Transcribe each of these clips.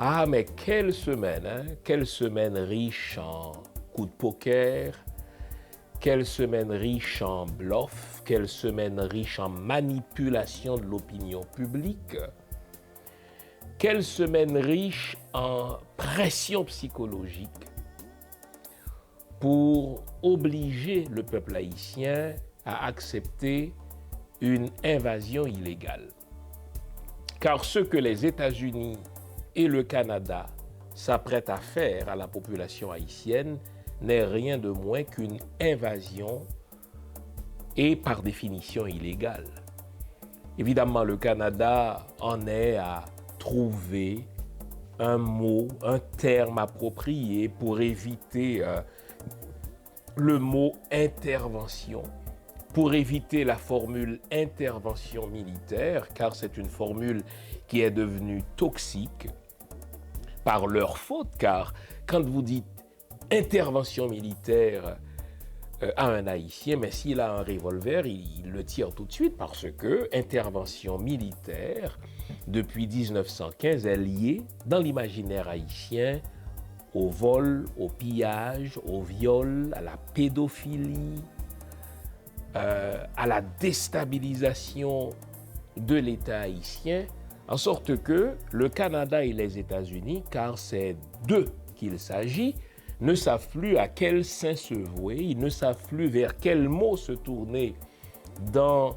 Ah, mais quelle semaine, hein? Quelle semaine riche en coups de poker, quelle semaine riche en bluff, quelle semaine riche en manipulation de l'opinion publique, quelle semaine riche en pression psychologique pour obliger le peuple haïtien à accepter une invasion illégale. Car ce que les États-Unis et le Canada s'apprêtent à faire à la population haïtienne n'est rien de moins qu'une invasion et par définition illégale. Évidemment, le Canada en est à trouver un mot, un terme approprié pour éviter le mot intervention, pour éviter la formule intervention militaire, car c'est une formule qui est devenue toxique par leur faute, car quand vous dites intervention militaire à un Haïtien, mais s'il a un revolver, il le tire tout de suite parce que intervention militaire, depuis 1915, est liée dans l'imaginaire haïtien au vol, au pillage, au viol, à la pédophilie, à la déstabilisation de l'État haïtien, en sorte que le Canada et les États-Unis, car c'est d'eux qu'il s'agit, ne savent plus à quel saint se vouer, ils ne savent plus vers quel mot se tourner dans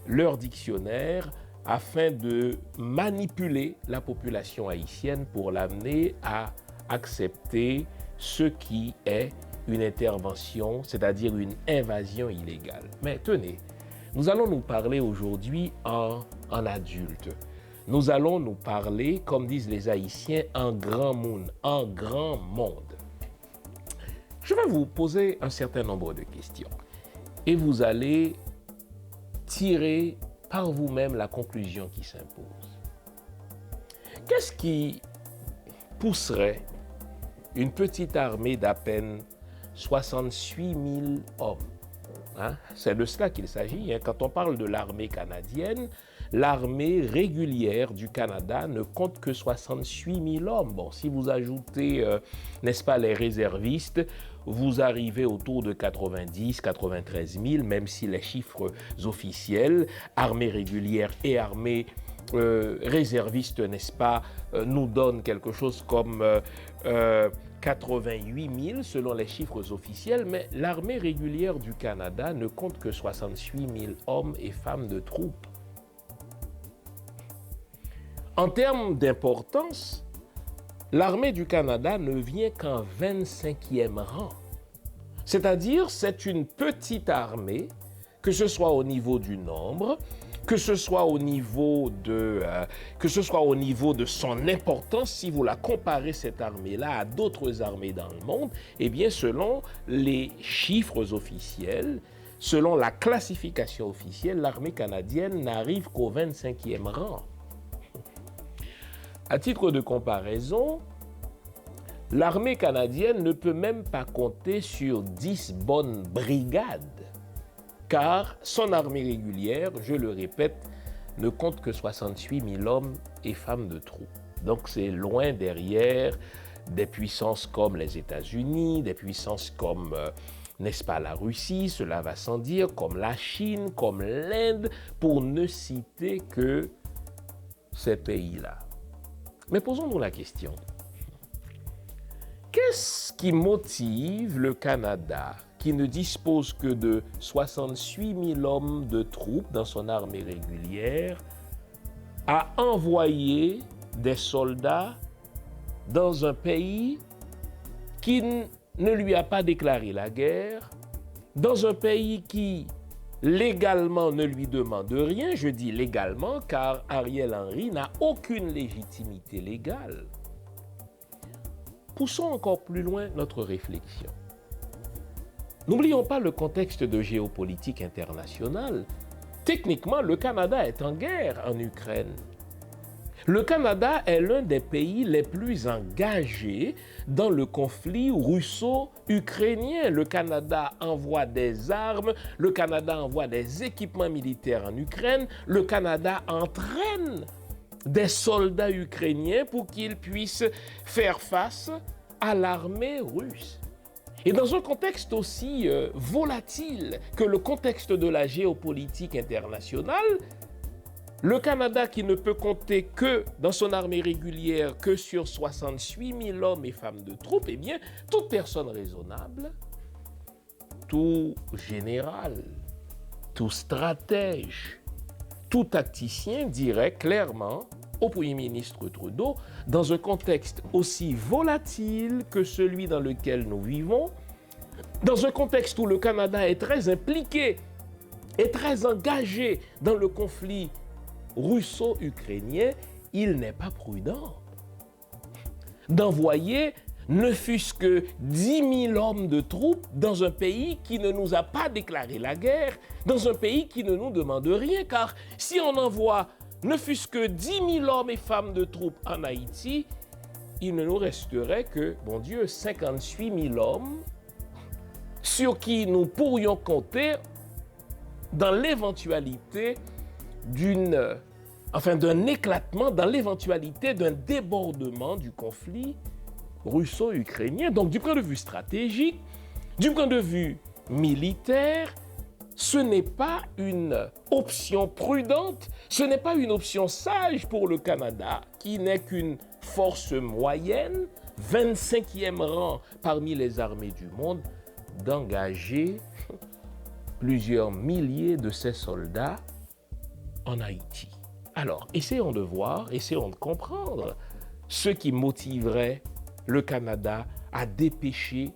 leur dictionnaire afin de manipuler la population haïtienne pour l'amener à accepter ce qui est une intervention, c'est-à-dire une invasion illégale. Mais tenez, nous allons nous parler aujourd'hui en adulte. Nous allons nous parler, comme disent les Haïtiens, en grand monde, en grand monde. Je vais vous poser un certain nombre de questions et vous allez tirer par vous-même la conclusion qui s'impose. Qu'est-ce qui pousserait une petite armée d'à peine 68 000 hommes? C'est de cela qu'il s'agit. Quand on parle de l'armée canadienne, l'armée régulière du Canada ne compte que 68 000 hommes. Bon, si vous ajoutez, n'est-ce pas, les réservistes, vous arrivez autour de 90 000, 93 000, même si les chiffres officiels, armée régulière et armée réserviste, n'est-ce pas, nous donnent quelque chose comme 88 000 selon les chiffres officiels, mais l'armée régulière du Canada ne compte que 68 000 hommes et femmes de troupes. En termes d'importance, l'armée du Canada ne vient qu'en 25e rang. C'est-à-dire, c'est une petite armée, que ce soit au niveau du nombre, que ce soit au niveau de son importance, si vous la comparez cette armée-là à d'autres armées dans le monde, eh bien, selon les chiffres officiels, selon la classification officielle, l'armée canadienne n'arrive qu'au 25e rang. À titre de comparaison, l'armée canadienne ne peut même pas compter sur 10 bonnes brigades, car son armée régulière, je le répète, ne compte que 68 000 hommes et femmes de troupes. Donc c'est loin derrière des puissances comme les États-Unis, des puissances comme, n'est-ce pas, la Russie, cela va sans dire, comme la Chine, comme l'Inde, pour ne citer que ces pays-là. Mais posons-nous la question. Qu'est-ce qui motive le Canada, qui ne dispose que de 68 000 hommes de troupes dans son armée régulière, à envoyer des soldats dans un pays qui ne lui a pas déclaré la guerre, dans un pays qui légalement ne lui demande rien, je dis légalement car Ariel Henry n'a aucune légitimité légale. Poussons encore plus loin notre réflexion. N'oublions pas le contexte de géopolitique internationale. Techniquement, le Canada est en guerre en Ukraine. Le Canada est l'un des pays les plus engagés dans le conflit russo-ukrainien. Le Canada envoie des armes, le Canada envoie des équipements militaires en Ukraine, le Canada entraîne des soldats ukrainiens pour qu'ils puissent faire face à l'armée russe. Et dans un contexte aussi volatile que le contexte de la géopolitique internationale, le Canada, qui ne peut compter que dans son armée régulière que sur 68 000 hommes et femmes de troupes, eh bien, toute personne raisonnable, tout général, tout stratège, tout tacticien dirait clairement au Premier ministre Trudeau, dans un contexte aussi volatile que celui dans lequel nous vivons, dans un contexte où le Canada est très impliqué et très engagé dans le conflit russo-ukrainien, il n'est pas prudent d'envoyer ne fût-ce que 10 000 hommes de troupes dans un pays qui ne nous a pas déclaré la guerre, dans un pays qui ne nous demande rien, car si on envoie ne fût-ce que 10 000 hommes et femmes de troupes en Haïti, il ne nous resterait que, bon Dieu, 58 000 hommes sur qui nous pourrions compter dans l'éventualité d'un éclatement, dans l'éventualité d'un débordement du conflit russo-ukrainien. Donc, du point de vue stratégique, du point de vue militaire, ce n'est pas une option prudente, ce n'est pas une option sage pour le Canada, qui n'est qu'une force moyenne, 25e rang parmi les armées du monde, d'engager plusieurs milliers de ses soldats en Haïti. Alors, essayons de voir, essayons de comprendre ce qui motiverait le Canada à dépêcher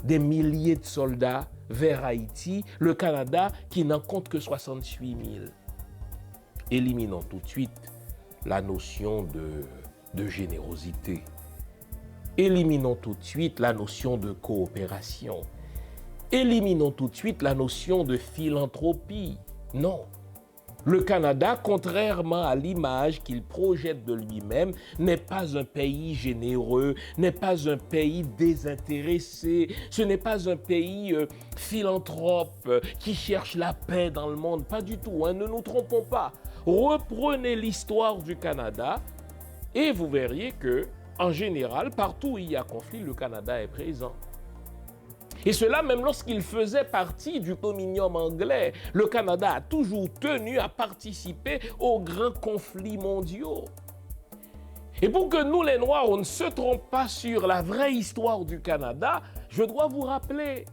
des milliers de soldats vers Haïti, le Canada qui n'en compte que 68 000. Éliminons tout de suite la notion de générosité. Éliminons tout de suite la notion de coopération. Éliminons tout de suite la notion de philanthropie. Non. Le Canada, contrairement à l'image qu'il projette de lui-même, n'est pas un pays généreux, n'est pas un pays désintéressé, ce n'est pas un pays philanthrope qui cherche la paix dans le monde, pas du tout, hein, ne nous trompons pas. Reprenez l'histoire du Canada et vous verriez que, en général, partout où il y a conflit, le Canada est présent. Et cela même lorsqu'il faisait partie du dominium anglais. Le Canada a toujours tenu à participer aux grands conflits mondiaux. Et pour que nous, les Noirs, on ne se trompe pas sur la vraie histoire du Canada, je dois vous rappeler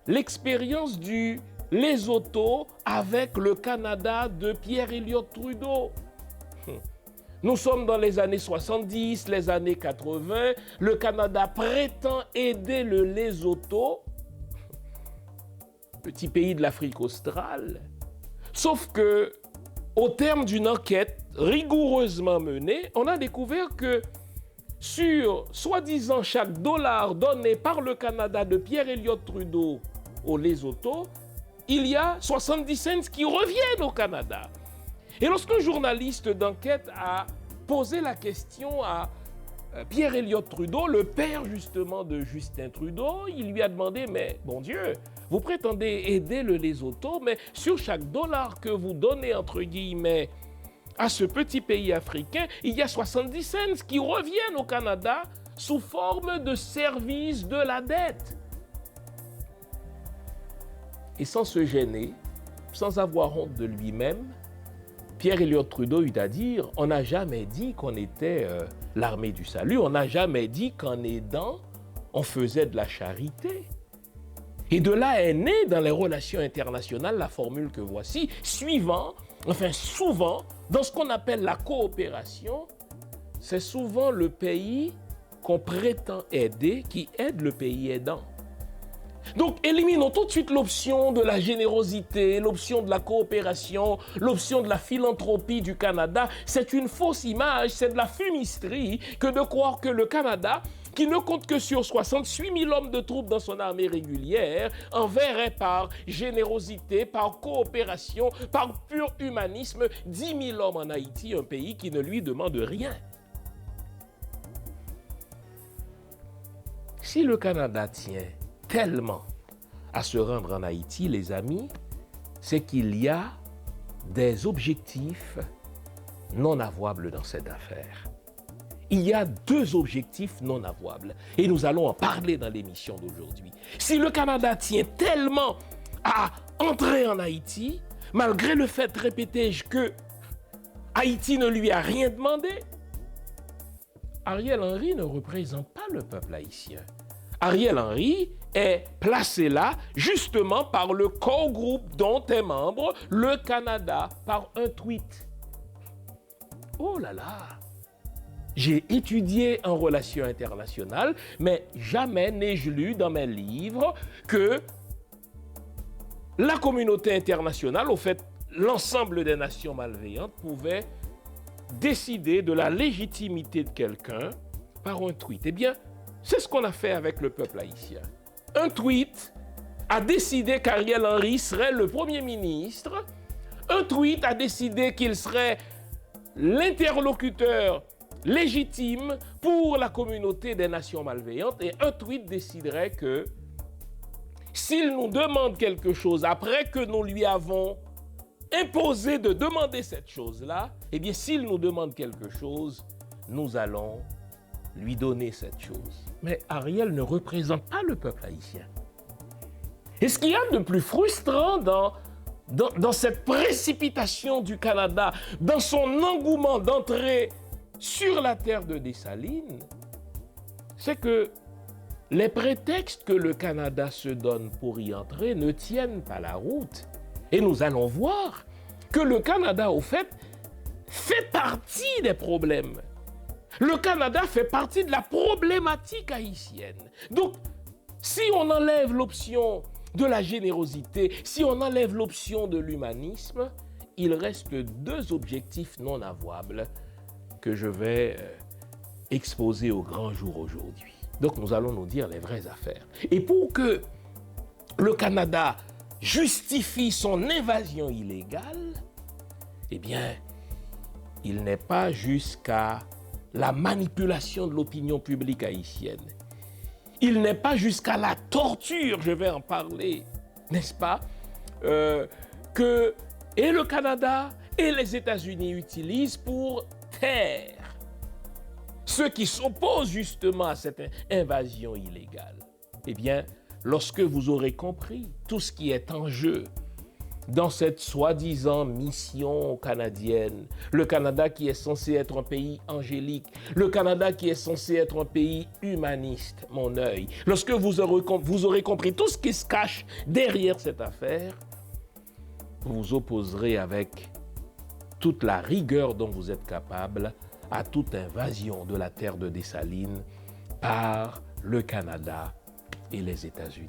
l'expérience du Lesotho avec le Canada de Pierre Elliott Trudeau. Nous sommes dans les années 70, les années 80. Le Canada prétend aider le Lesotho, petit pays de l'Afrique australe. Sauf que, au terme d'une enquête rigoureusement menée, on a découvert que sur, soi-disant, chaque dollar donné par le Canada de Pierre Elliott Trudeau au Lesotho, il y a 70 cents qui reviennent au Canada. Et lorsqu'un journaliste d'enquête a posé la question à Pierre Elliott Trudeau, le père justement de Justin Trudeau, il lui a demandé, mais bon Dieu, vous prétendez aider le Lesotho, mais sur chaque dollar que vous donnez, entre guillemets, à ce petit pays africain, il y a 70 cents qui reviennent au Canada sous forme de service de la dette. Et sans se gêner, sans avoir honte de lui-même, Pierre Elliott Trudeau eut à dire, on n'a jamais dit qu'on était l'armée du salut, on n'a jamais dit qu'en aidant, on faisait de la charité. Et de là est née dans les relations internationales la formule que voici, souvent, dans ce qu'on appelle la coopération, c'est souvent le pays qu'on prétend aider qui aide le pays aidant. Donc, éliminons tout de suite l'option de la générosité, l'option de la coopération, l'option de la philanthropie du Canada. C'est une fausse image, c'est de la fumisterie que de croire que le Canada, qui ne compte que sur 68 000 hommes de troupes dans son armée régulière, enverrait par générosité, par coopération, par pur humanisme, 10 000 hommes en Haïti, un pays qui ne lui demande rien. Si le Canada tient tellement à se rendre en Haïti, les amis, c'est qu'il y a des objectifs non avouables dans cette affaire. Il y a deux objectifs non avouables et nous allons en parler dans l'émission d'aujourd'hui. Si le Canada tient tellement à entrer en Haïti, malgré le fait, répétais-je, que Haïti ne lui a rien demandé, Ariel Henry ne représente pas le peuple haïtien. Ariel Henry est placé là justement par le co-groupe dont est membre le Canada, par un tweet. Oh là là! J'ai étudié en relations internationales, mais jamais n'ai-je lu dans mes livres que la communauté internationale, au fait, l'ensemble des nations malveillantes, pouvait décider de la légitimité de quelqu'un par un tweet. Eh bien, c'est ce qu'on a fait avec le peuple haïtien. Un tweet a décidé qu'Ariel Henry serait le Premier ministre. Un tweet a décidé qu'il serait l'interlocuteur légitime pour la communauté des nations malveillantes. Et un tweet déciderait que s'il nous demande quelque chose après que nous lui avons imposé de demander cette chose-là, eh bien, s'il nous demande quelque chose, nous allons lui donner cette chose. Mais Ariel ne représente pas le peuple haïtien. Et ce qu'il y a de plus frustrant dans cette précipitation du Canada, dans son engouement d'entrer sur la terre de Dessalines, c'est que les prétextes que le Canada se donne pour y entrer ne tiennent pas la route. Et nous allons voir que le Canada, au fait partie des problèmes. Le Canada fait partie de la problématique haïtienne. Donc, si on enlève l'option de la générosité, si on enlève l'option de l'humanisme, il reste deux objectifs non avouables que je vais exposer au grand jour aujourd'hui. Donc, nous allons nous dire les vraies affaires. Et pour que le Canada justifie son invasion illégale, eh bien, il n'est pas jusqu'à la manipulation de l'opinion publique haïtienne. Il n'est pas jusqu'à la torture, je vais en parler, n'est-ce pas, que et le Canada et les États-Unis utilisent pour taire ceux qui s'opposent justement à cette invasion illégale. Eh bien, lorsque vous aurez compris tout ce qui est en jeu dans cette soi-disant mission canadienne, le Canada qui est censé être un pays angélique, le Canada qui est censé être un pays humaniste, mon œil, lorsque vous aurez compris tout ce qui se cache derrière cette affaire, vous vous opposerez avec toute la rigueur dont vous êtes capable à toute invasion de la terre de Dessalines par le Canada et les États-Unis.